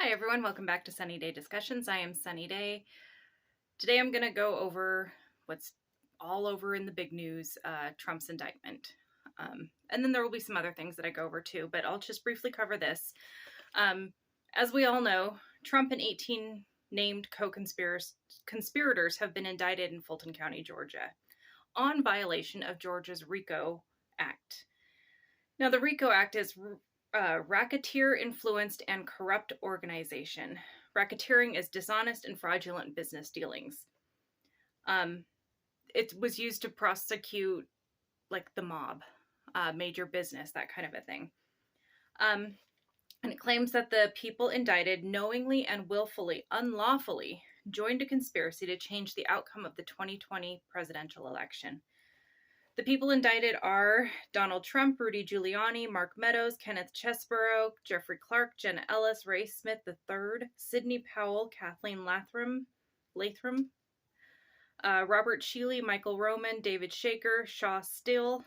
Hi everyone, welcome back to Sunny Day Discussions. I am Sunny Day. Today I'm going to go over what's all over in the big news, Trump's indictment. And then there will be some other things that I go over too, but I'll just briefly cover this. As we all know, Trump and 18 named co-conspirators have been indicted in Fulton County, Georgia, on violation of Georgia's RICO Act. Now, the RICO Act is racketeer influenced and corrupt organization. Racketeering is dishonest and fraudulent business dealings. It was used to prosecute like the mob, major business, that kind of a thing. And it claims that the people indicted knowingly and willfully, unlawfully joined a conspiracy to change the outcome of the 2020 presidential election. The people indicted are Donald Trump, Rudy Giuliani, Mark Meadows, Kenneth Chesebro, Jeffrey Clark, Jenna Ellis, Ray Smith III, Sidney Powell, Kathleen Latham, Robert Shealy, Michael Roman, David Shaker, Shaw Still,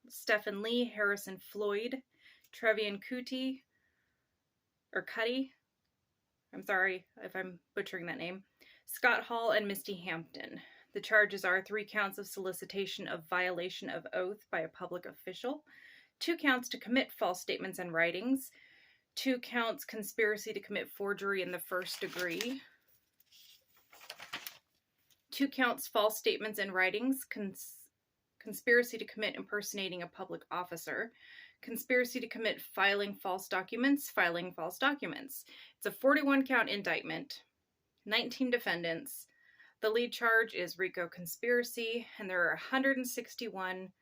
Stephen Lee, Harrison Floyd, Trevian Cuddy. I'm sorry if I'm butchering that name. Scott Hall and Misty Hampton. The charges are 3 counts of solicitation of violation of oath by a public official, 2 counts to commit false statements and writings, 2 counts conspiracy to commit forgery in the first degree, 2 counts false statements and writings, conspiracy to commit impersonating a public officer, conspiracy to commit filing false documents. It's a 41-count indictment, 19 defendants. The lead charge is RICO conspiracy, and there are 161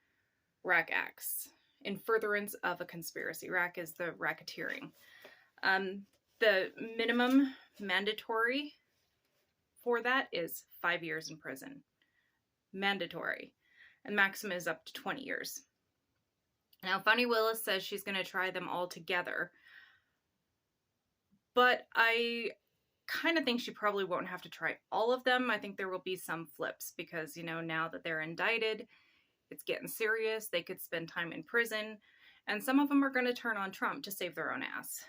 RAC acts in furtherance of a conspiracy. RAC is the racketeering. The minimum mandatory for that is 5 years in prison. Mandatory. And maximum is up to 20 years. Now, Fani Willis says she's going to try them all together, but I kind of think she probably won't have to try all of them. I think there will be some flips because, now that they're indicted, it's getting serious. They could spend time in prison, and some of them are going to turn on Trump to save their own ass.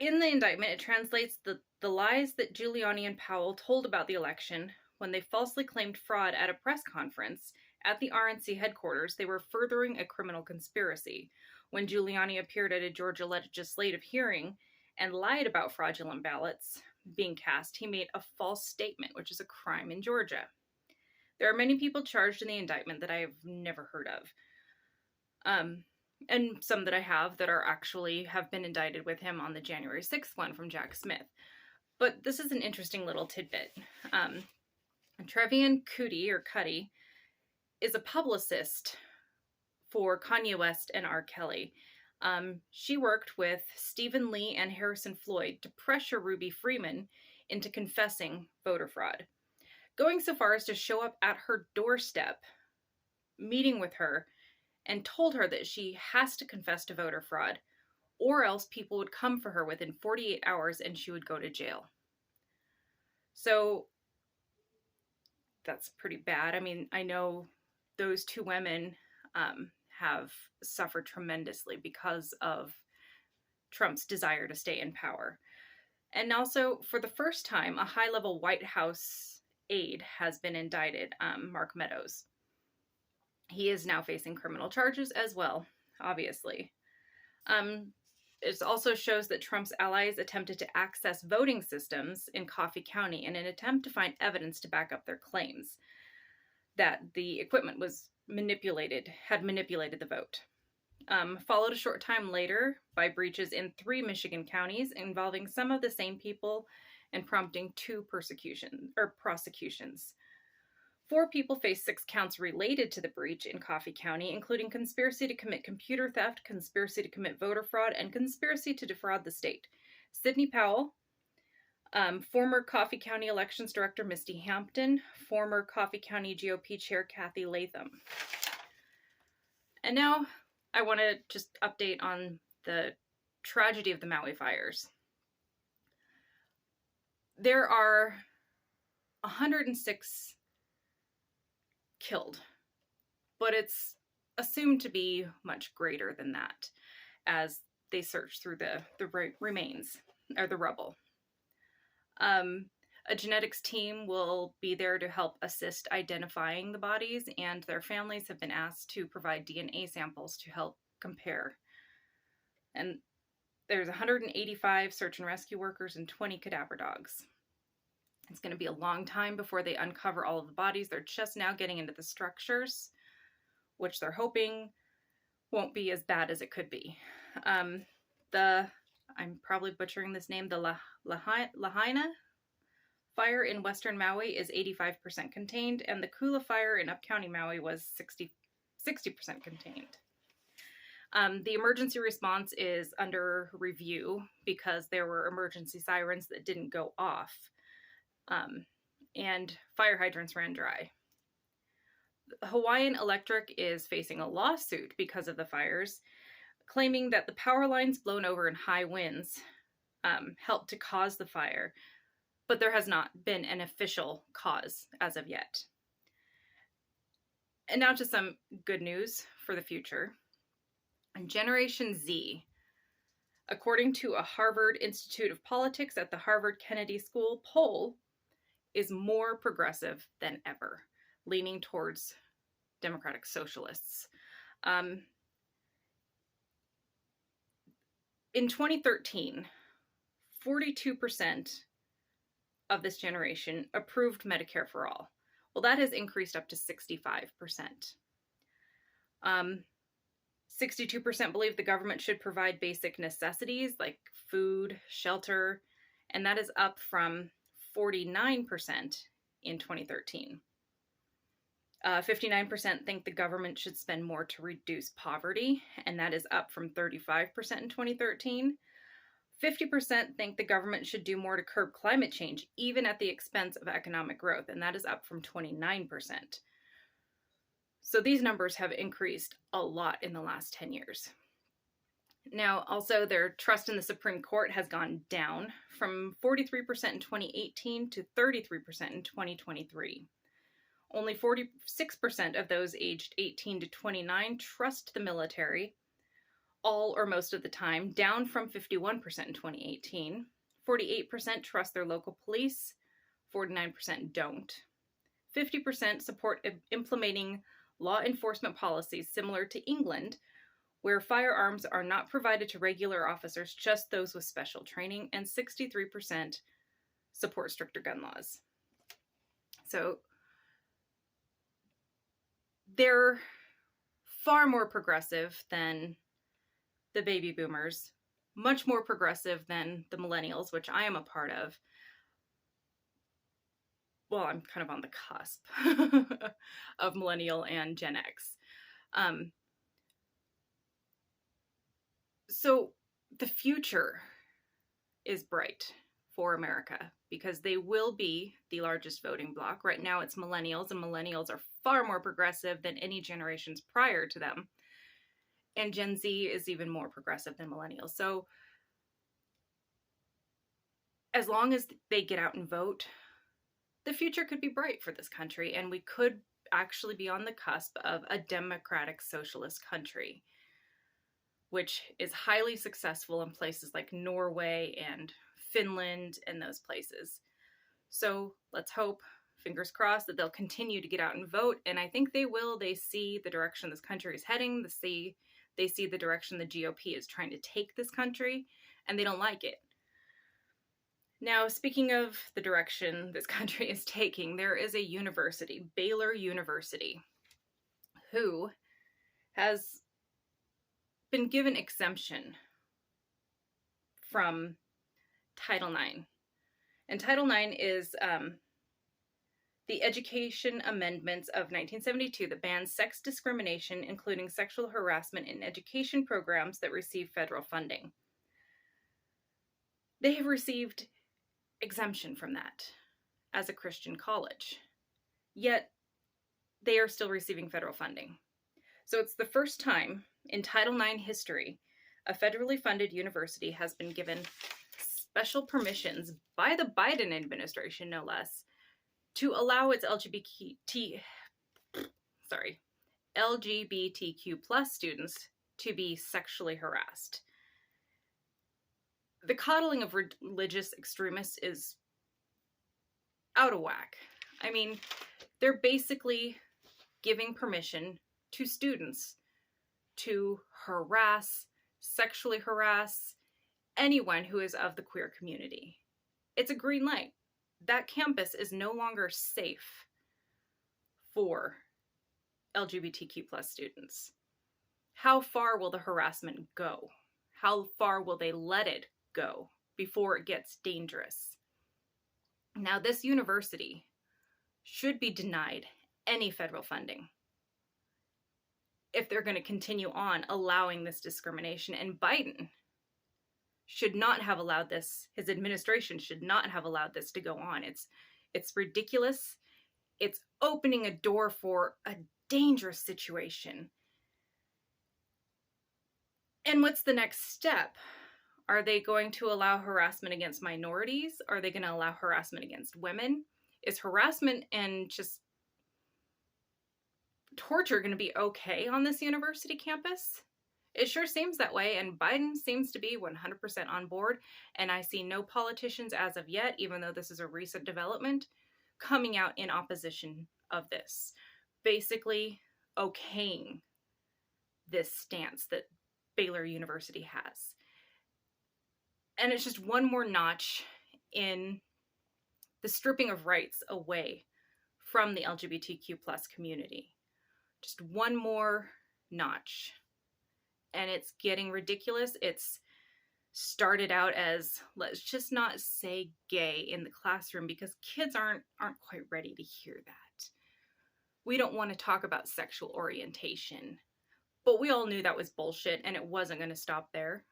In the indictment, it translates the lies that Giuliani and Powell told about the election when they falsely claimed fraud at a press conference at the RNC headquarters. They were furthering a criminal conspiracy. When Giuliani appeared at a Georgia legislative hearing and lied about fraudulent ballots being cast, he made a false statement, which is a crime in Georgia. There are many people charged in the indictment that I have never heard of. And some that I have that have been indicted with him on the January 6th one from Jack Smith. But this is an interesting little tidbit. Trevian Cuddy is a publicist for Kanye West and R. Kelly. She worked with Stephen Lee and Harrison Floyd to pressure Ruby Freeman into confessing voter fraud, going so far as to show up at her doorstep, meeting with her, and told her that she has to confess to voter fraud, or else people would come for her within 48 hours and she would go to jail. So that's pretty bad. I mean, I know those 2 women have suffered tremendously because of Trump's desire to stay in power. And also, for the first time, a high-level White House aide has been indicted, Mark Meadows. He is now facing criminal charges as well, obviously. It also shows that Trump's allies attempted to access voting systems in Coffee County in an attempt to find evidence to back up their claims that the equipment had manipulated the vote. Followed a short time later by breaches in 3 Michigan counties involving some of the same people and prompting 2 prosecutions. 4 people face 6 counts related to the breach in Coffee County, including conspiracy to commit computer theft, conspiracy to commit voter fraud, and conspiracy to defraud the state. Sidney Powell, former Coffee County Elections Director Misty Hampton, former Coffee County GOP Chair Kathy Latham. And now I want to just update on the tragedy of the Maui fires. There are 106 killed, but it's assumed to be much greater than that, as they search through the remains or the rubble. A genetics team will be there to help assist identifying the bodies, and their families have been asked to provide DNA samples to help compare. And there's 185 search and rescue workers and 20 cadaver dogs. It's going to be a long time before they uncover all of the bodies. They're just now getting into the structures, which they're hoping won't be as bad as it could be. I'm probably butchering this name, the Lahaina fire in western Maui is 85% contained, and the Kula fire in Up County Maui was 60% contained. The emergency response is under review because there were emergency sirens that didn't go off, and fire hydrants ran dry. Hawaiian Electric is facing a lawsuit because of the fires, claiming that the power lines blown over in high winds helped to cause the fire, but there has not been an official cause as of yet. And now to some good news for the future. Generation Z, according to a Harvard Institute of Politics at the Harvard Kennedy School poll, is more progressive than ever, leaning towards democratic socialists. In 2013, 42% of this generation approved Medicare for all. Well, that has increased up to 65%. 62% believe the government should provide basic necessities like food, shelter, and that is up from 49% in 2013. 59% think the government should spend more to reduce poverty, and that is up from 35% in 2013. 50% think the government should do more to curb climate change, even at the expense of economic growth, and that is up from 29%. So these numbers have increased a lot in the last 10 years. Now, also, their trust in the Supreme Court has gone down from 43% in 2018 to 33% in 2023. Only 46% of those aged 18 to 29 trust the military, all or most of the time, down from 51% in 2018. 48% trust their local police, 49% don't. 50% support implementing law enforcement policies similar to England, where firearms are not provided to regular officers, just those with special training, and 63% support stricter gun laws. So they're far more progressive than the baby boomers, much more progressive than the millennials, which I am a part of. Well, I'm kind of on the cusp of millennial and Gen X. So the future is bright for America because they will be the largest voting bloc. Right now it's millennials, and millennials are far more progressive than any generations prior to them. And Gen Z is even more progressive than millennials. So as long as they get out and vote, the future could be bright for this country, and we could actually be on the cusp of a democratic socialist country, which is highly successful in places like Norway and Finland and those places. So let's hope, fingers crossed, that they'll continue to get out and vote, and I think they will. They see the direction this country is heading. They see the direction the GOP is trying to take this country, and they don't like it. Now, speaking of the direction this country is taking, there is a university, Baylor University, who has been given exemption from Title IX. And Title IX is the Education Amendments of 1972 that bans sex discrimination, including sexual harassment in education programs that receive federal funding. They have received exemption from that as a Christian college, yet they are still receiving federal funding. So it's the first time in Title IX history a federally funded university has been given special permissions by the Biden administration, no less, to allow its LGBTQ plus students to be sexually harassed. The coddling of religious extremists is out of whack. I mean, they're basically giving permission to students to harass, sexually harass anyone who is of the queer community. It's a green light. That campus is no longer safe for LGBTQ plus students. How far will the harassment go? How far will they let it go before it gets dangerous? Now, this university should be denied any federal funding if they're going to continue on allowing this discrimination. And Biden should not have allowed this. His administration should not have allowed this to go on. It's ridiculous. It's opening a door for a dangerous situation. And what's the next step? Are they going to allow harassment against minorities? Are they going to allow harassment against women? Is harassment and just torture going to be okay on this university campus? It sure seems that way, and Biden seems to be 100% on board, and I see no politicians as of yet, even though this is a recent development, coming out in opposition of this, basically okaying this stance that Baylor University has. And it's just one more notch in the stripping of rights away from the LGBTQ plus community. Just one more notch. And it's getting ridiculous. It's started out as, let's just not say gay in the classroom because kids aren't quite ready to hear that. We don't want to talk about sexual orientation. But we all knew that was bullshit and it wasn't going to stop there.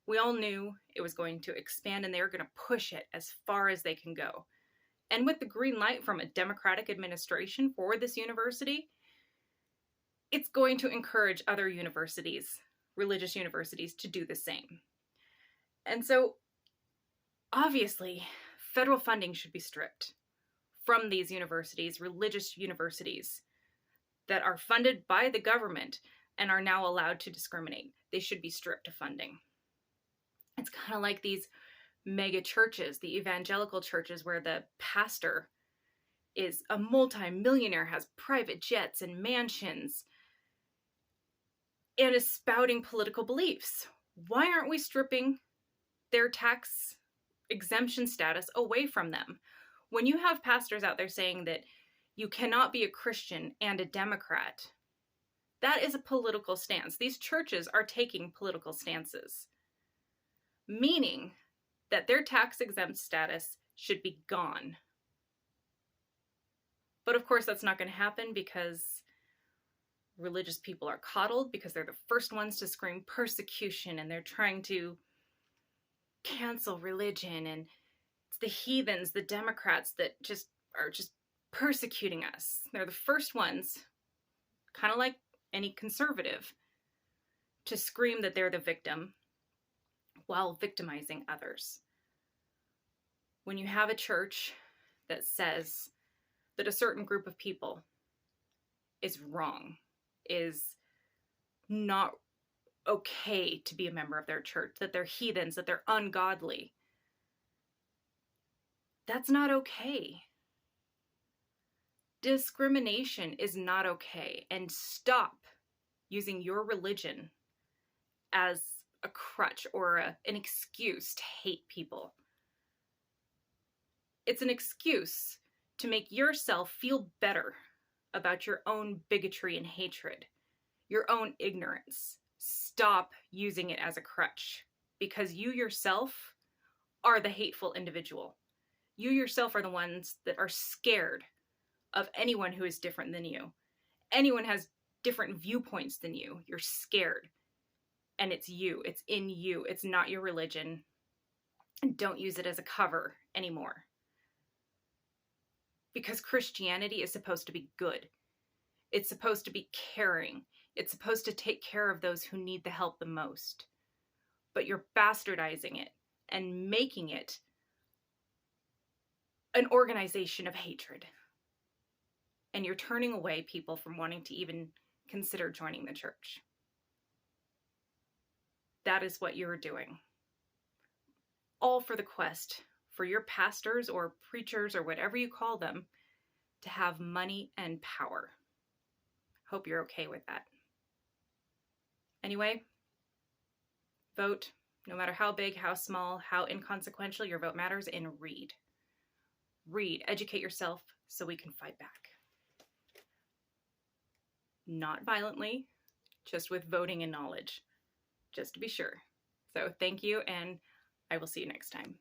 We all knew it was going to expand and they were going to push it as far as they can go. And with the green light from a Democratic administration for this university, it's going to encourage other universities, religious universities, to do the same. And so, obviously, federal funding should be stripped from these universities, religious universities, that are funded by the government and are now allowed to discriminate. They should be stripped of funding. It's kind of like these mega churches, the evangelical churches, where the pastor is a multi-millionaire, has private jets and mansions, and is spouting political beliefs. Why aren't we stripping their tax exemption status away from them? When you have pastors out there saying that you cannot be a Christian and a Democrat, that is a political stance. These churches are taking political stances, meaning that their tax exempt status should be gone. But of course, that's not going to happen because religious people are coddled, because they're the first ones to scream persecution, and they're trying to cancel religion, and it's the heathens, the Democrats, that are just persecuting us. They're the first ones, kind of like any conservative, to scream that they're the victim while victimizing others. When you have a church that says that a certain group of people is wrong, is not okay to be a member of their church, that they're heathens, that they're ungodly, that's not okay. Discrimination is not okay, and stop using your religion as a crutch or an excuse to hate people. It's an excuse to make yourself feel better about your own bigotry and hatred, your own ignorance. Stop using it as a crutch, because you yourself are the hateful individual. You yourself are the ones that are scared of anyone who is different than you. Anyone has different viewpoints than you. You're scared. And it's you. It's in you. It's not your religion. And don't use it as a cover anymore. Because Christianity is supposed to be good. It's supposed to be caring. It's supposed to take care of those who need the help the most. But you're bastardizing it and making it an organization of hatred. And you're turning away people from wanting to even consider joining the church. That is what you're doing. all for the quest for your pastors or preachers or whatever you call them to have money and power. Hope you're okay with that. Anyway, vote, no matter how big, how small, how inconsequential your vote matters, and read. Read, educate yourself so we can fight back. Not violently, just with voting and knowledge, just to be sure. So thank you, and I will see you next time.